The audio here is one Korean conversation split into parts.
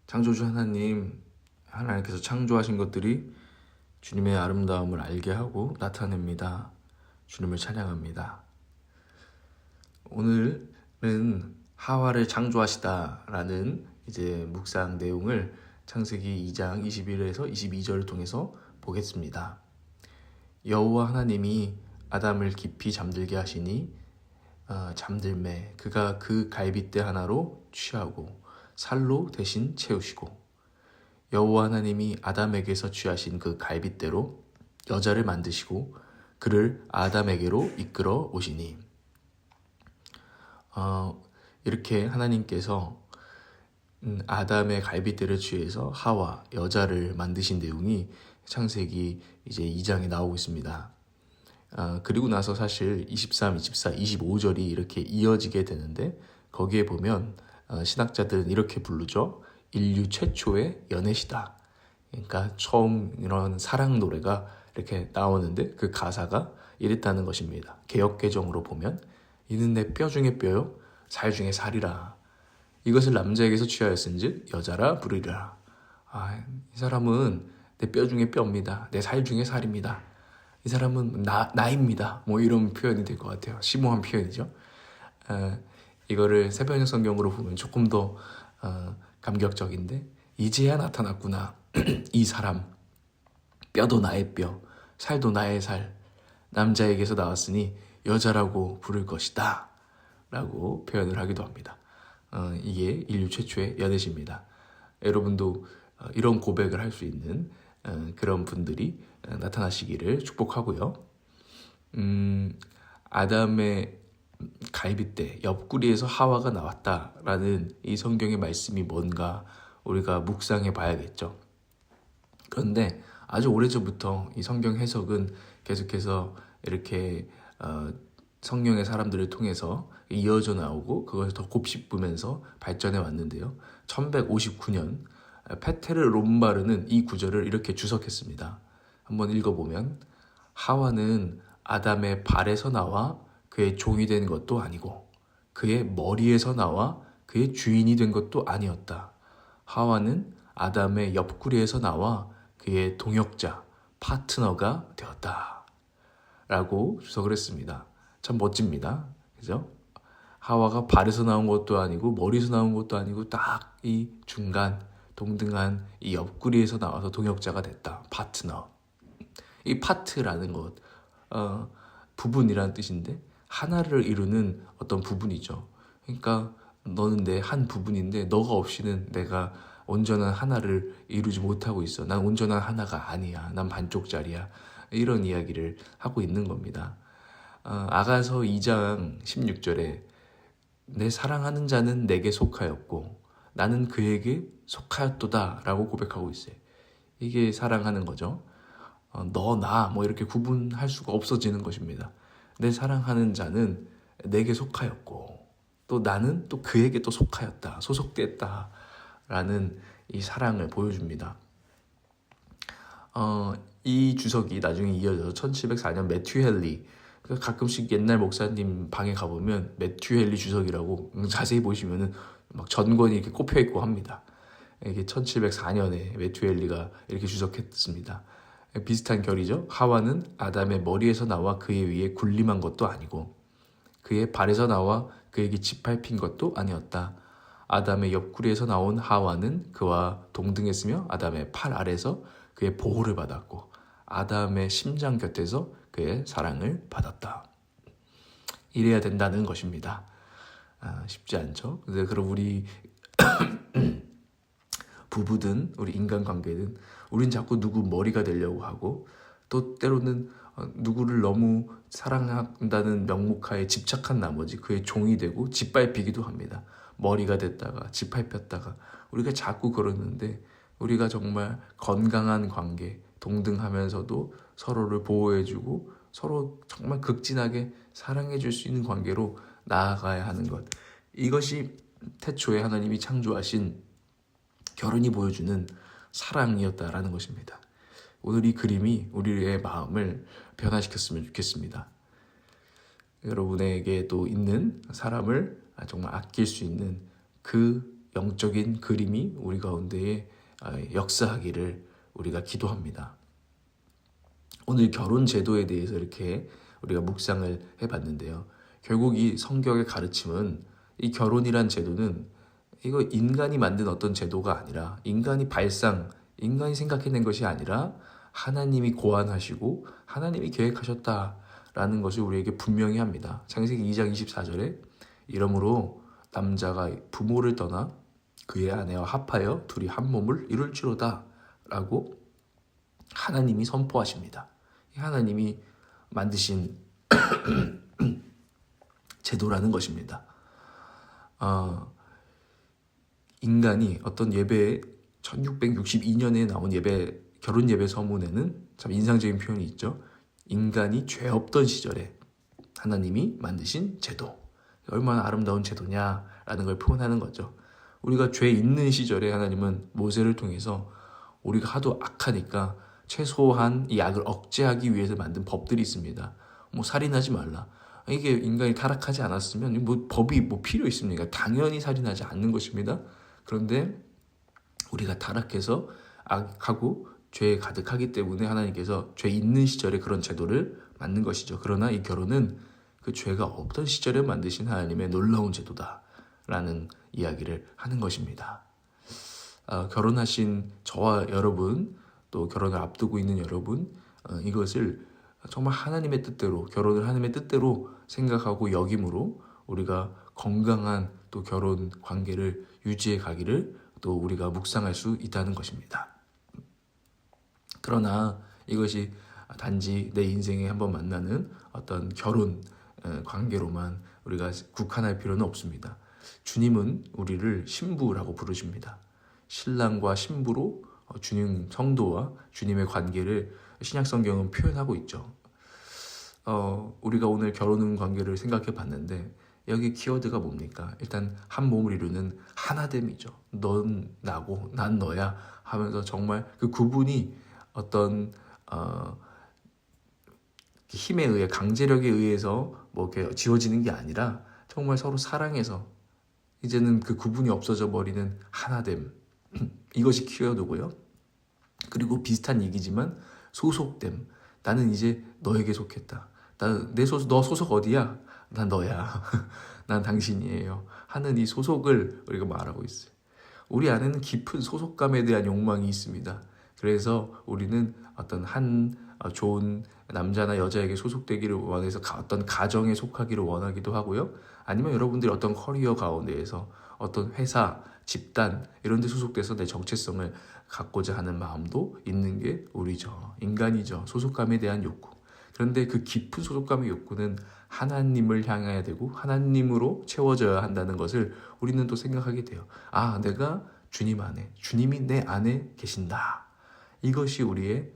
창조주 하나님께서 창조하신 것들이 주님의 아름다움을 알게 하고 나타냅니다. 주님을 찬양합니다. 오늘은 하와를 창조하시다라는 이제 묵상 내용을 창세기 2장 21에서 22절을 통해서 보겠습니다. 여호와 하나님이 아담을 깊이 잠들게 하시니 잠들매 그가 그 갈빗대 하나로 취하고 살로 대신 채우시고 여호와 하나님이 아담에게서 취하신 그 갈빗대로 여자를 만드시고 그를 아담에게로 이끌어 오시니 이렇게 하나님께서 아담의 갈빗대를 취해서 하와 여자를 만드신 내용이 창세기 이제 2장에 나오고 있습니다. 그리고 나서 사실 23, 24, 25절이 이렇게 이어지게 되는데 거기에 보면 신학자들은 이렇게 부르죠. 인류 최초의 연애시다. 그러니까 처음 이런 사랑 노래가 이렇게 나오는데 그 가사가 이랬다는 것입니다. 개역개정으로 보면 이는 내 뼈 중에 뼈요 살 중에 살이라. 이것을 남자에게서 취하였은즉 여자라 부르리라. 이 사람은 내 뼈 중에 뼈입니다. 내 살 중에 살입니다. 이 사람은 나입니다. 뭐 이런 표현이 될 것 같아요. 심오한 표현이죠. 이거를 새번역 성경으로 보면 조금 더 감격적인데 이제야 나타났구나. 이 사람 뼈도 나의 뼈 살도 나의 살 남자에게서 나왔으니 여자라고 부를 것이다 라고 표현을 하기도 합니다. 이게 인류 최초의 연애시입니다. 여러분도 이런 고백을 할 수 있는 그런 분들이 나타나시기를 축복하고요. 아담의 갈빗대 옆구리에서 하와가 나왔다라는 이 성경의 말씀이 뭔가 우리가 묵상해 봐야겠죠. 그런데 아주 오래전부터 이 성경 해석은 계속해서 이렇게 성령의 사람들을 통해서 이어져 나오고 그것을 더 곱씹으면서 발전해 왔는데요. 1159년 페테르 롬바르는 이 구절을 이렇게 주석했습니다. 한번 읽어보면 하와는 아담의 발에서 나와 그의 종이 된 것도 아니고 그의 머리에서 나와 그의 주인이 된 것도 아니었다. 하와는 아담의 옆구리에서 나와 그의 동역자, 파트너가 되었다. 라고 주석을 했습니다. 참 멋집니다. 그죠? 하와가 발에서 나온 것도 아니고 머리에서 나온 것도 아니고 딱 이 중간 동등한 이 옆구리에서 나와서 동역자가 됐다. 파트너. 이 파트라는 것, 부분이라는 뜻인데 하나를 이루는 어떤 부분이죠. 그러니까 너는 내 한 부분인데 너가 없이는 내가 온전한 하나를 이루지 못하고 있어. 난 온전한 하나가 아니야. 난 반쪽짜리야. 이런 이야기를 하고 있는 겁니다. 아가서 2장 16절에 내 사랑하는 자는 내게 속하였고 나는 그에게 속하였도다 라고 고백하고 있어요. 이게 사랑하는 거죠. 너, 나 뭐 이렇게 구분할 수가 없어지는 것입니다. 내 사랑하는 자는 내게 속하였고 또 나는 또 그에게 또 속하였다. 소속됐다 라는 이 사랑을 보여줍니다. 이 주석이 나중에 이어져서 1704년 매튜 헨리, 가끔씩 옛날 목사님 방에 가보면 매튜 헨리 주석이라고 자세히 보시면은 막 전권이 이렇게 꼽혀 있고 합니다. 이게 1704년에 매튜 헨리가 이렇게 주석했습니다. 비슷한 결이죠. 하와는 아담의 머리에서 나와 그의 위에 군림한 것도 아니고 그의 발에서 나와 그에게 짓밟힌 것도 아니었다. 아담의 옆구리에서 나온 하와는 그와 동등했으며 아담의 팔 아래서 그의 보호를 받았고 아담의 심장 곁에서 그의 사랑을 받았다. 이래야 된다는 것입니다. 쉽지 않죠. 근데 그럼 우리 부부든 우리 인간관계든 우린 자꾸 누구 머리가 되려고 하고 또 때로는 누구를 너무 사랑한다는 명목하에 집착한 나머지 그의 종이 되고 짓밟히기도 합니다. 머리가 됐다가 짓밟혔다가 우리가 자꾸 그러는데 우리가 정말 건강한 관계, 동등하면서도 서로를 보호해주고 서로 정말 극진하게 사랑해줄 수 있는 관계로 나아가야 하는 것. 이것이 태초에 하나님이 창조하신 결혼이 보여주는 사랑이었다라는 것입니다. 오늘 이 그림이 우리의 마음을 변화시켰으면 좋겠습니다. 여러분에게 또 있는 사람을 정말 아낄 수 있는 그 영적인 그림이 우리 가운데에 역사하기를 우리가 기도합니다. 오늘 결혼 제도에 대해서 이렇게 우리가 묵상을 해봤는데요. 결국 이 성경의 가르침은 이 결혼이란 제도는 이거 인간이 만든 어떤 제도가 아니라 인간이 생각해낸 것이 아니라 하나님이 고안하시고 하나님이 계획하셨다라는 것을 우리에게 분명히 합니다. 창세기 2장 24절에 이러므로 남자가 부모를 떠나 그의 아내와 합하여 둘이 한 몸을 이룰지로다 라고 하나님이 선포하십니다. 하나님이 만드신 제도라는 것입니다. 인간이 어떤 예배 1662년에 나온 결혼 예배 서문에는 참 인상적인 표현이 있죠. 인간이 죄 없던 시절에 하나님이 만드신 제도. 얼마나 아름다운 제도냐라는 걸 표현하는 거죠. 우리가 죄 있는 시절에 하나님은 모세를 통해서 우리가 하도 악하니까 최소한 이 악을 억제하기 위해서 만든 법들이 있습니다. 살인하지 말라. 이게 인간이 타락하지 않았으면 법이 필요 있습니까? 당연히 살인하지 않는 것입니다. 그런데 우리가 타락해서 악하고 죄에 가득하기 때문에 하나님께서 죄 있는 시절에 그런 제도를 만든 것이죠. 그러나 이 결혼은 그 죄가 없던 시절에 만드신 하나님의 놀라운 제도다라는 이야기를 하는 것입니다. 결혼하신 저와 여러분, 또 결혼을 앞두고 있는 여러분, 이것을 정말 하나님의 뜻대로, 결혼을 하나님의 뜻대로 생각하고 여김으로 우리가 건강한 또 결혼 관계를 유지해 가기를 또 우리가 묵상할 수 있다는 것입니다. 그러나 이것이 단지 내 인생에 한번 만나는 어떤 결혼 관계로만 우리가 국한할 필요는 없습니다. 주님은 우리를 신부라고 부르십니다. 신랑과 신부로 주님 성도와 주님의 관계를 신약 성경은 표현하고 있죠. 우리가 오늘 결혼 관계를 생각해 봤는데 여기 키워드가 뭡니까? 일단 한 몸을 이루는 하나됨이죠. 넌 나고 난 너야 하면서 정말 그 구분이 어떤 힘에 의해 강제력에 의해서 이렇게 지워지는 게 아니라 정말 서로 사랑해서 이제는 그 구분이 없어져 버리는 하나됨. 이것이 키워드고요. 그리고 비슷한 얘기지만 소속됨. 나는 이제 너에게 속했다. 너 소속 어디야? 난 너야. 난 당신이에요. 하는 이 소속을 우리가 말하고 있어요. 우리 안에는 깊은 소속감에 대한 욕망이 있습니다. 그래서 우리는 어떤 좋은 남자나 여자에게 소속되기를 원해서 어떤 가정에 속하기를 원하기도 하고요. 아니면 여러분들이 어떤 커리어 가운데에서 어떤 회사, 집단 이런 데 소속돼서 내 정체성을 갖고자 하는 마음도 있는 게 우리죠. 인간이죠. 소속감에 대한 욕구. 그런데 그 깊은 소속감의 욕구는 하나님을 향해야 되고 하나님으로 채워져야 한다는 것을 우리는 또 생각하게 돼요. 내가 주님 안에, 주님이 내 안에 계신다. 이것이 우리의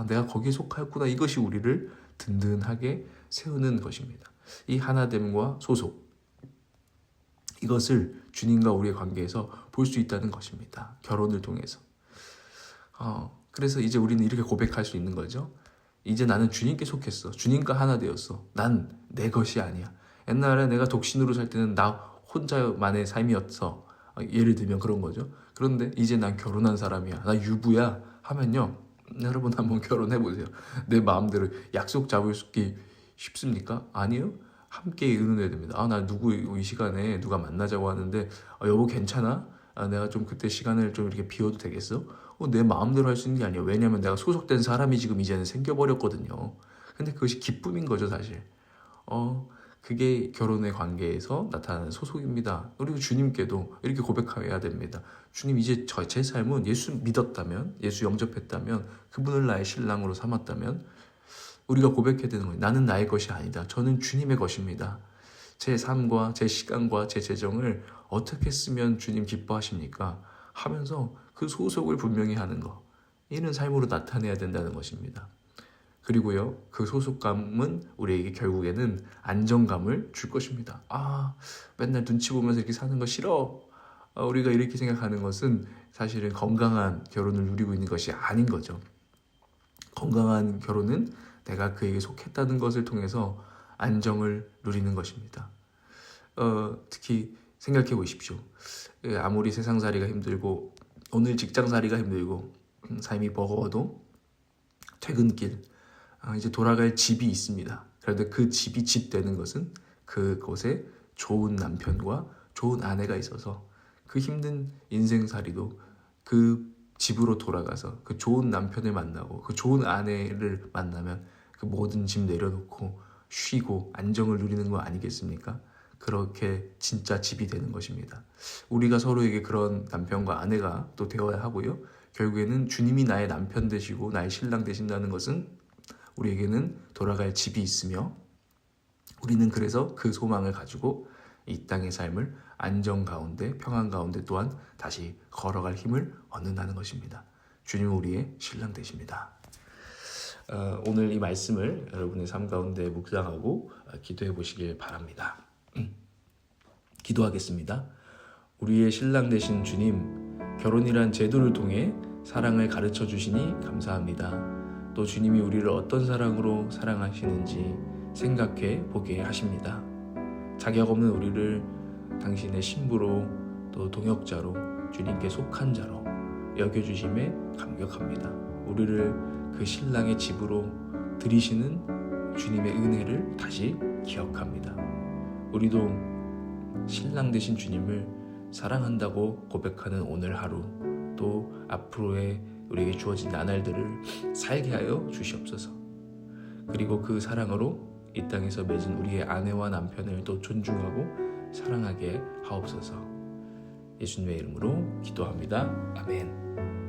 내가 거기에 속하였구나. 이것이 우리를 든든하게 세우는 것입니다. 이 하나됨과 소속, 이것을 주님과 우리의 관계에서 볼 수 있다는 것입니다. 결혼을 통해서. 그래서 이제 우리는 이렇게 고백할 수 있는 거죠. 이제 나는 주님께 속했어. 주님과 하나 되었어. 난 내 것이 아니야. 옛날에 내가 독신으로 살 때는 나 혼자만의 삶이었어. 예를 들면 그런 거죠. 그런데 이제 난 결혼한 사람이야. 나 유부야 하면요. 여러분 한번 결혼해보세요. 내 마음대로 약속 잡기 쉽습니까? 아니요. 함께 의논해야 됩니다. 나 누구 이 시간에 누가 만나자고 하는데 여보 괜찮아? 내가 좀 그때 시간을 좀 이렇게 비워도 되겠어? 내 마음대로 할 수 있는 게 아니야. 왜냐면 내가 소속된 사람이 지금 이제는 생겨버렸거든요. 근데 그것이 기쁨인 거죠, 사실. 그게 결혼의 관계에서 나타나는 소속입니다. 그리고 주님께도 이렇게 고백해야 됩니다. 주님, 이제 제 삶은 예수 믿었다면, 예수 영접했다면, 그분을 나의 신랑으로 삼았다면 우리가 고백해야 되는 거예요. 나는 나의 것이 아니다. 저는 주님의 것입니다. 제 삶과 제 시간과 제 재정을 어떻게 쓰면 주님 기뻐하십니까? 하면서 그 소속을 분명히 하는 거. 이런 삶으로 나타내야 된다는 것입니다. 그리고요, 그 소속감은 우리에게 결국에는 안정감을 줄 것입니다. 맨날 눈치 보면서 이렇게 사는 거 싫어. 우리가 이렇게 생각하는 것은 사실은 건강한 결혼을 누리고 있는 것이 아닌 거죠. 건강한 결혼은 내가 그에게 속했다는 것을 통해서 안정을 누리는 것입니다. 특히 생각해 보십시오. 아무리 세상살이가 힘들고 오늘 직장살이가 힘들고 삶이 버거워도 퇴근길 이제 돌아갈 집이 있습니다. 그런데 그 집이 집 되는 것은 그곳에 좋은 남편과 좋은 아내가 있어서 그 힘든 인생살이도 그 집으로 돌아가서 그 좋은 남편을 만나고 그 좋은 아내를 만나면 그 모든 짐 내려놓고 쉬고 안정을 누리는 거 아니겠습니까? 그렇게 진짜 집이 되는 것입니다. 우리가 서로에게 그런 남편과 아내가 또 되어야 하고요. 결국에는 주님이 나의 남편 되시고 나의 신랑 되신다는 것은 우리에게는 돌아갈 집이 있으며 우리는 그래서 그 소망을 가지고 이 땅의 삶을 안정 가운데 평안 가운데 또한 다시 걸어갈 힘을 얻는다는 것입니다. 주님은 우리의 신랑 되십니다. 오늘 이 말씀을 여러분의 삶 가운데 묵상하고 기도해 보시길 바랍니다. 기도하겠습니다. 우리의 신랑 되신 주님, 결혼이란 제도를 통해 사랑을 가르쳐 주시니 감사합니다. 또 주님이 우리를 어떤 사랑으로 사랑하시는지 생각해 보게 하십니다. 자격 없는 우리를 당신의 신부로 또 동역자로 주님께 속한 자로 여겨주심에 감격합니다. 우리를 그 신랑의 집으로 들이시는 주님의 은혜를 다시 기억합니다. 우리도 신랑 되신 주님을 사랑한다고 고백하는 오늘 하루 또 앞으로의 우리에게 주어진 나날들을 살게 하여 주시옵소서. 그리고 그 사랑으로 이 땅에서 맺은 우리의 아내와 남편을 또 존중하고 사랑하게 하옵소서. 예수님의 이름으로 기도합니다. 아멘.